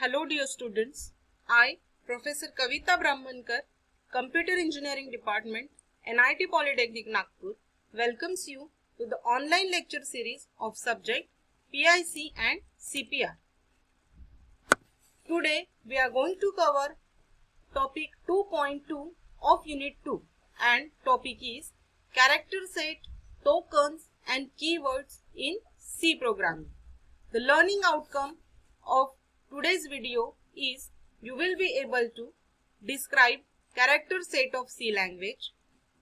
Hello dear students, I, Professor Kavita Brahmankar, Computer Engineering Department, NIT Polytechnic Nagpur, welcomes you to the online lecture series of subject PIC and CPR. Today we are going to cover topic 2.2 of Unit 2 and topic is Character Set, Tokens and Keywords in C Programming. The learning outcome of today's video is you will be able to describe character set of C language,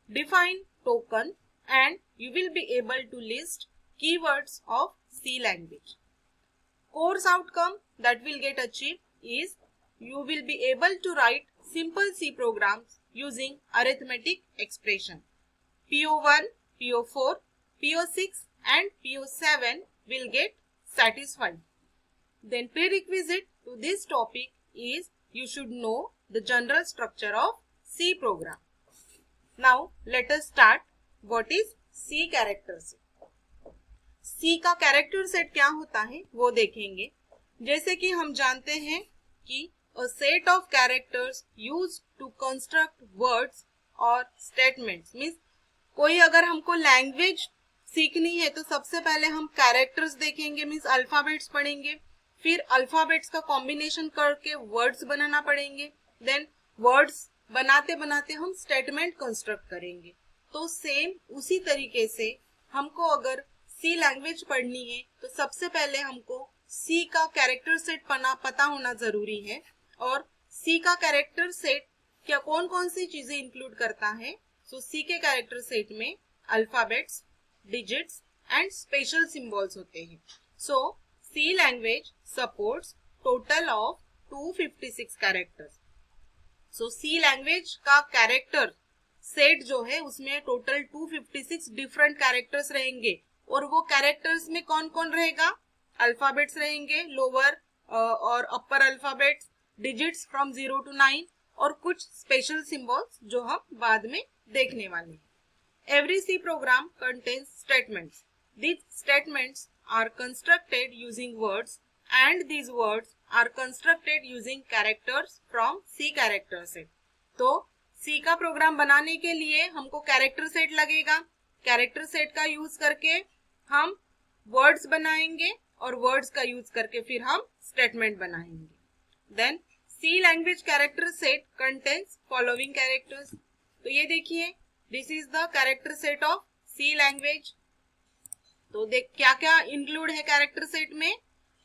define token and you will be able to list keywords of C language. Course outcome that will get achieved is you will be able to write simple C programs using arithmetic expression. PO1, PO4, PO6 and PO7 will get satisfied. Then prerequisite to this topic is you should know the general structure of C program. Now let us start. What is C character set? C का character set क्या होता है वो देखेंगे. जैसे कि हम जानते हैं कि a set of characters used to construct words और statements means कोई अगर हमको लैंग्वेज सीखनी है तो सबसे पहले हम कैरेक्टर्स देखेंगे मीन्स अल्फाबेट्स पढ़ेंगे, फिर अल्फाबेट्स का कॉम्बिनेशन करके वर्ड्स बनाना पड़ेंगे, देन वर्ड्स बनाते बनाते हम स्टेटमेंट कंस्ट्रक्ट करेंगे. तो सेम उसी तरीके से हमको अगर सी लैंग्वेज पढ़नी है तो सबसे पहले हमको सी का कैरेक्टर सेट पता होना जरूरी है. और सी का कैरेक्टर सेट क्या कौन कौन सी चीजें इंक्लूड करता है. सो सी के कैरेक्टर सेट में alphabets, digits and special symbols होते हैं. So C language supports total of 256 characters. So C language का कैरेक्टर सेट जो है उसमें टोटल 256 डिफरेंट कैरेक्टर्स रहेंगे. और वो कैरेक्टर्स में कौन कौन रहेगा. अल्फाबेट्स रहेंगे, लोअर और अपर अल्फाबेट्स, डिजिट्स फ्रॉम 0 to 9 और कुछ स्पेशल सिंबल्स जो हम बाद में देखने वाले हैं. Every C program contains statements. These statements are constructed using words and these words are constructed using characters from C character set. तो C का प्रोग्राम बनाने के लिए हमको कैरेक्टर सेट लगेगा. कैरेक्टर सेट का यूज करके हम वर्ड्स बनाएंगे और वर्ड्स का यूज करके फिर हम स्टेटमेंट बनाएंगे. Then C language character set contains following characters. तो ये देखिए this is the character set of C language. तो देख क्या क्या इंक्लूड है कैरेक्टर सेट में.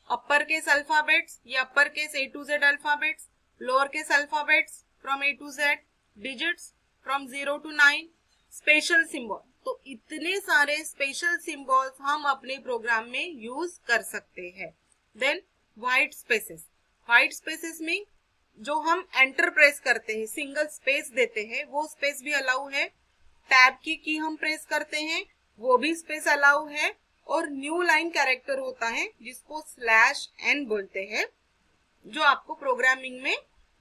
अपर केस अल्फाबेट्स या upper case A to Z alphabets, lower case alphabets from A to Z, digits from 0 to 9, special symbol. तो इतने सारे स्पेशल सिंबल्स हम अपने प्रोग्राम में यूज कर सकते हैं. Then white spaces. White spaces में जो हम एंटर प्रेस करते हैं, सिंगल स्पेस देते हैं, वो स्पेस भी अलाउ है. टैब की हम प्रेस करते हैं वो भी स्पेस अलाउ है. और न्यू लाइन कैरेक्टर होता है जिसको /n बोलते हैं, जो आपको प्रोग्रामिंग में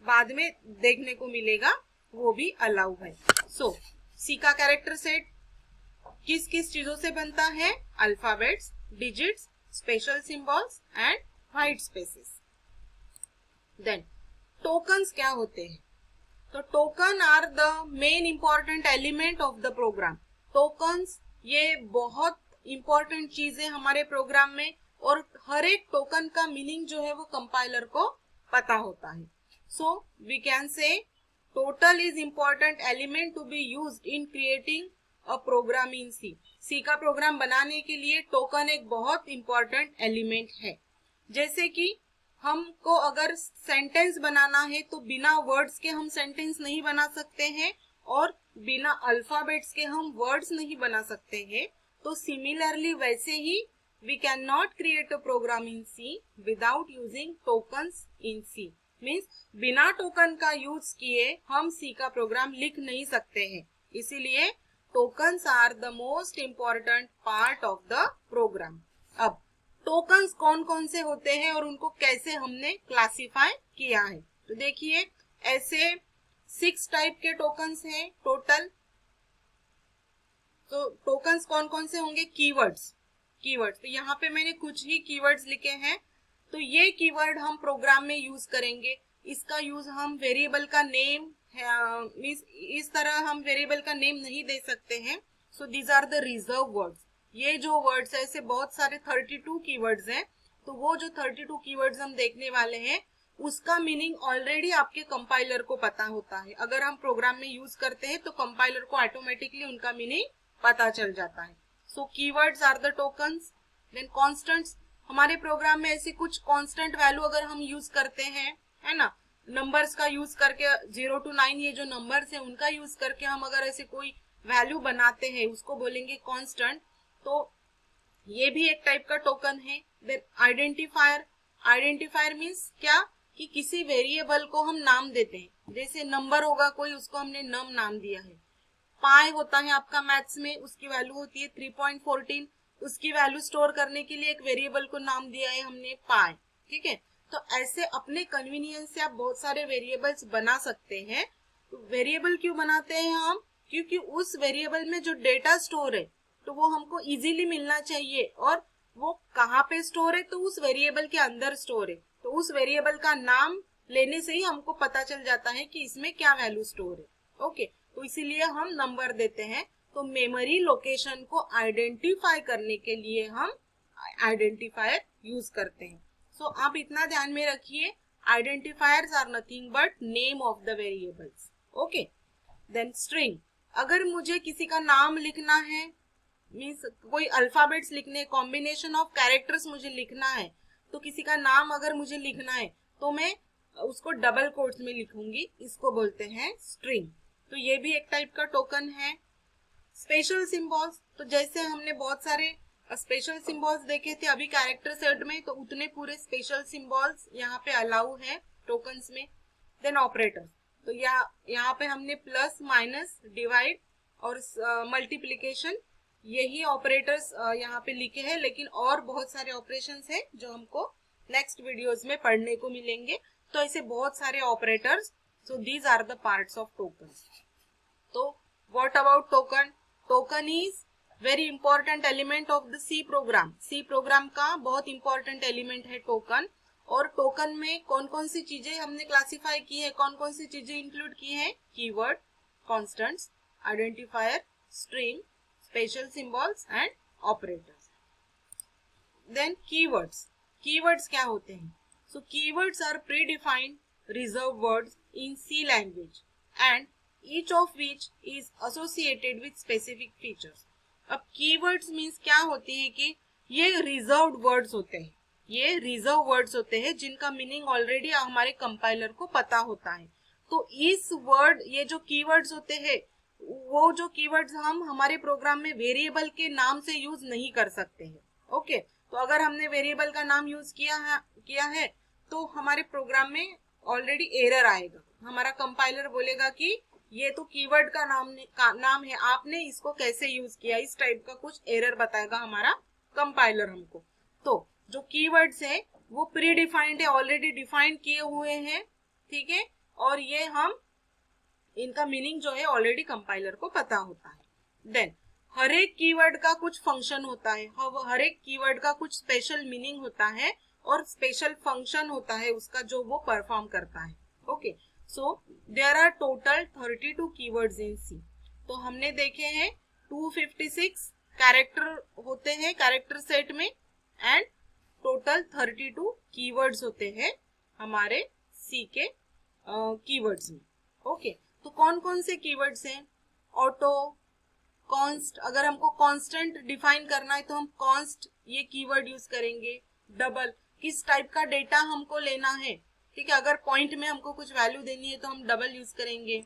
बाद में देखने को मिलेगा, वो भी अलाउ है. सो सी का कैरेक्टर सेट किस किस चीजों से बनता है. Alphabets, digits, special symbols and white spaces. Then tokens क्या होते हैं. तो token are the main important element of the program. Tokens ये बहुत इंपॉर्टेंट चीज है हमारे प्रोग्राम में और हर एक टोकन का मीनिंग जो है वो कंपाइलर को पता होता है. So we can say total is important element to be used in creating a program in C. C का प्रोग्राम बनाने के लिए टोकन एक बहुत इंपॉर्टेंट एलिमेंट है. जैसे कि हमको अगर सेंटेंस बनाना है तो बिना वर्ड्स के हम सेंटेंस नहीं बना सकते हैं और बिना अल्फाबेट्स के हम वर्ड्स नहीं बना सकते हैं. तो सिमिलरली वैसे ही we can not create a program in C without using tokens in C. Means बिना टोकन का यूज किए हम सी का प्रोग्राम लिख नहीं सकते हैं. इसीलिए tokens are the most important part of the program. अब टोकन्स कौन कौन से होते हैं और उनको कैसे हमने क्लासिफाई किया है. तो देखिए ऐसे 6 टाइप के टोकन्स हैं टोटल. तो टोकन्स कौन कौन से होंगे. कीवर्ड्स. तो यहाँ पे मैंने कुछ ही कीवर्ड्स लिखे हैं. तो ये कीवर्ड हम प्रोग्राम में यूज करेंगे। इसका यूज हम वेरिएबल का नेम इस तरह हम वेरिएबल का नेम नहीं दे सकते हैं। So these are the reserve words. ये जो वर्ड्स है ऐसे बहुत सारे 32 कीवर्ड्स हैं। तो वो जो 32 कीवर्ड्स हम देखने वाले हैं उसका मीनिंग ऑलरेडी आपके कंपाइलर को पता होता है। अगर हम प्रोग्राम में यूज करते हैं तो कंपाइलर को ऑटोमेटिकली उनका मीनिंग पता चल जाता है। So keywords are the tokens. Then constants, हमारे प्रोग्राम में ऐसे कुछ कांस्टेंट वैल्यू अगर हम यूज करते हैं, है ना, नंबर्स का यूज करके 0 to 9 ये जो नंबर्स है उनका यूज करके हम अगर ऐसे कोई वैल्यू बनाते हैं उसको बोलेंगे कांस्टेंट। तो ये भी एक टाइप का टोकन है। देन आइडेंटिफायर, आइडेंटिफायर मीन्स क्या कि किसी वेरिएबल को हम नाम देते हैं। जैसे नंबर होगा कोई, उसको हमने नम नाम दिया है। पाई होता है आपका मैथ्स में, उसकी वैल्यू होती है 3.14, उसकी वैल्यू स्टोर करने के लिए एक वेरिएबल को नाम दिया है हमने पाई। ठीक है, तो ऐसे अपने कन्वीनियंस से आप बहुत सारे वेरिएबल्स बना सकते हैं। तो वेरिएबल क्यों बनाते हैं हम? क्योंकि उस वेरिएबल में जो डेटा स्टोर है तो वो हमको इजीली मिलना चाहिए, और वो कहाँ पे स्टोर है? तो उस वेरिएबल के अंदर स्टोर है। तो उस वेरिएबल का नाम लेने से ही हमको पता चल जाता है कि इसमें क्या वैल्यू स्टोर है। ओके, तो इसीलिए हम नंबर देते हैं। तो मेमोरी लोकेशन को आइडेंटिफाई करने के लिए हम आइडेंटिफायर यूज करते हैं। सो आप इतना ध्यान में रखिए, identifiers are nothing but name of the variables. Okay, then string, अगर मुझे किसी का नाम लिखना है, मीन्स कोई अल्फाबेट्स लिखने, कॉम्बिनेशन ऑफ कैरेक्टर्स मुझे लिखना है, तो किसी का नाम अगर मुझे लिखना है तो मैं उसको डबल कोट्स में लिखूंगी, इसको बोलते हैं स्ट्रिंग। तो ये भी एक टाइप का टोकन है। स्पेशल सिंबल्स, तो जैसे हमने बहुत सारे स्पेशल सिंबल्स देखे थे अभी कैरेक्टर सेट में, तो उतने पूरे स्पेशल सिंबल्स यहाँ पे अलाउ है टोकन्स में। देन ऑपरेटर्स, तो यहाँ पे हमने प्लस, माइनस, डिवाइड और मल्टीप्लीकेशन, यही ऑपरेटर्स यहाँ पे लिखे हैं, लेकिन और बहुत सारे ऑपरेशंस हैं जो हमको नेक्स्ट वीडियोस में पढ़ने को मिलेंगे। तो ऐसे बहुत सारे operators, so these are the parts of token. तो what about token? Token is very important element of the C program. C program का बहुत इंपॉर्टेंट एलिमेंट है टोकन। और टोकन में कौन कौन सी चीजें हमने क्लासिफाई की है, कौन कौन सी चीजें इंक्लूड की है? Keyword, constants, identifier, string, special symbols and operators. Then keywords, keywords क्या होते हैं? So keywords are predefined reserved words in C language and each of which is associated with specific features। अब keywords means क्या होती है कि ये reserved words होते हैं, ये रिजर्व वर्ड्स होते हैं जिनका मीनिंग ऑलरेडी हमारे कंपाइलर को पता होता है। तो इस वर्ड, ये जो कीवर्ड्स होते हैं, वो जो कीवर्ड्स हम हमारे प्रोग्राम में वेरिएबल के नाम से यूज नहीं कर सकते हैं। ओके, तो अगर हमने वेरिएबल का नाम यूज किया है तो हमारे प्रोग्राम में ऑलरेडी एरर आएगा। हमारा कंपाइलर बोलेगा कि ये तो कीवर्ड का नाम है, आपने इसको कैसे यूज किया, इस टाइप का कुछ एरर बताएगा हमारा कंपाइलर हमको। तो जो कीवर्ड्स है वो प्री डिफाइंड है, ऑलरेडी डिफाइन किए हुए हैं, ठीक है, और ये हम इनका मीनिंग जो है ऑलरेडी कंपाइलर को पता होता है। देन हर एक कीवर्ड का कुछ फंक्शन होता है, हर एक कीवर्ड का कुछ स्पेशल मीनिंग होता है और स्पेशल फंक्शन होता है उसका जो वो परफॉर्म करता है। Okay, so there are total 32 keywords in C. तो हमने देखे हैं 256 कैरेक्टर होते हैं कैरेक्टर सेट में, एंड टोटल 32 कीवर्ड्स होते हैं हमारे सी के कीवर्ड्स में। ओके, तो कौन कौन से कीवर्ड्स हैं? ऑटो, कॉन्स्ट, अगर हमको कांस्टेंट डिफाइन करना है तो हम कॉन्स्ट ये कीवर्ड यूज करेंगे। डबल, किस टाइप का डेटा हमको लेना है, ठीक है, अगर पॉइंट में हमको कुछ वैल्यू देनी है तो हम डबल यूज करेंगे।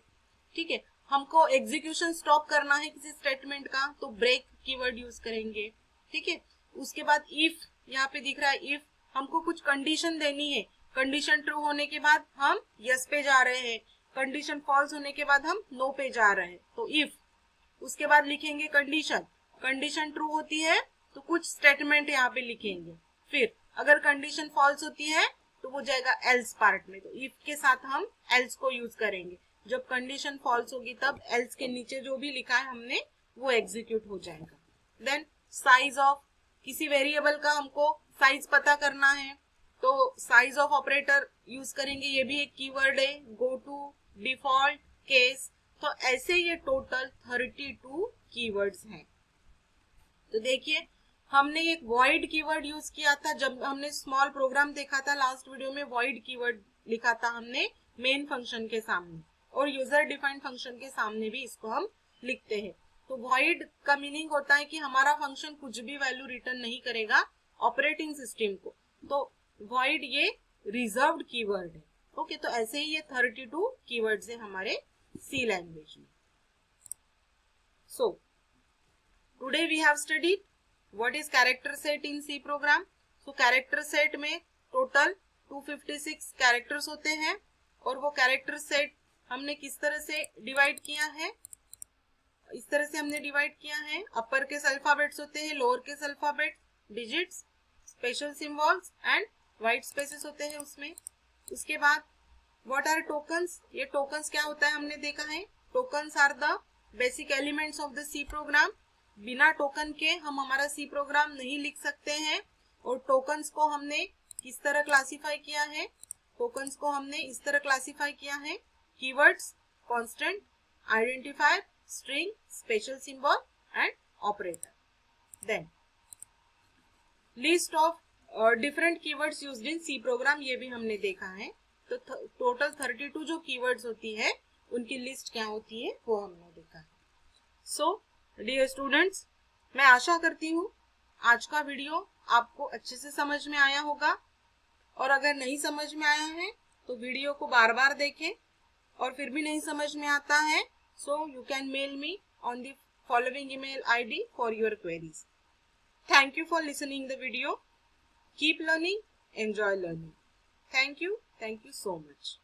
ठीक है, हमको एग्जीक्यूशन स्टॉप करना है किसी स्टेटमेंट का तो ब्रेक कीवर्ड यूज करेंगे। ठीक है, उसके बाद इफ, यहाँ पे दिख रहा है इफ, हमको कुछ कंडीशन देनी है, कंडीशन ट्रू होने के बाद हम यस पे जा रहे हैं, कंडीशन फॉल्स होने के बाद हम नो पे जा रहे हैं, तो इफ। उसके बाद लिखेंगे कंडीशन, कंडीशन ट्रू होती है तो कुछ स्टेटमेंट यहाँ पे लिखेंगे, फिर अगर कंडीशन फॉल्स होती है तो वो जाएगा एल्स पार्ट में, तो इफ के साथ हम एल्स को यूज करेंगे। जब कंडीशन फॉल्स होगी तब एल्स के नीचे जो भी लिखा है हमने वो एग्जीक्यूट हो जाएगा। देन साइज ऑफ, किसी वेरिएबल का हमको साइज पता करना है, तो साइज ऑफ ऑपरेटर यूज करेंगे, ये भी एक कीवर्ड है, गो टू, डिफॉल्ट, केस। तो ऐसे ये टोटल 32 कीवर्ड्स हैं। तो देखिए हमने एक void कीवर्ड यूज किया था जब हमने स्मॉल प्रोग्राम देखा था लास्ट वीडियो में, void कीवर्ड लिखा था हमने मेन फंक्शन के सामने, और यूजर डिफाइंड फंक्शन के सामने भी इसको हम लिखते हैं। तो void का मीनिंग होता है कि हमारा फंक्शन कुछ भी वैल्यू रिटर्न नहीं करेगा ऑपरेटिंग सिस्टम को। तो void ये रिजर्व्ड कीवर्ड है। ओके, तो ऐसे ही ये 32 कीवर्ड्स है हमारे सी लैंग्वेज में। सो today we have studied what is character set in C program. So character set में total 256 characters होते हैं, और वो character set हमने किस तरह से डिवाइड किया है, इस तरह से हमने डिवाइड किया है। अपर केस अल्फाबेट्स होते हैं, lower case alphabet, digits, special symbols and white spaces होते हैं उसमें। उसके बाद व्हाट आर टोकन्स, ये टोकन्स क्या होता है हमने देखा है। Tokens are the basic elements of the C program. बिना टोकन के हम हमारा सी प्रोग्राम नहीं लिख सकते हैं। और टोकन्स को हमने किस तरह क्लासिफाई किया है, टोकन्स को हमने इस तरह क्लासिफाई किया है, keywords, constant, identifier, string, special symbol and operator. Then list of different keywords used in C program, ये भी हमने देखा है। तो टोटल 32 जो कीवर्ड्स होती है उनकी लिस्ट क्या होती है वो हमने देखा है। सो डियर स्टूडेंट्स, मैं आशा करती हूँ आज का वीडियो आपको अच्छे से समझ में आया होगा, और अगर नहीं समझ में आया है तो वीडियो को बार बार देखें, और फिर भी नहीं समझ में आता है so you can mail me on the following email ID for your queries. Thank you for listening the video. Keep learning, enjoy learning. Thank you so much.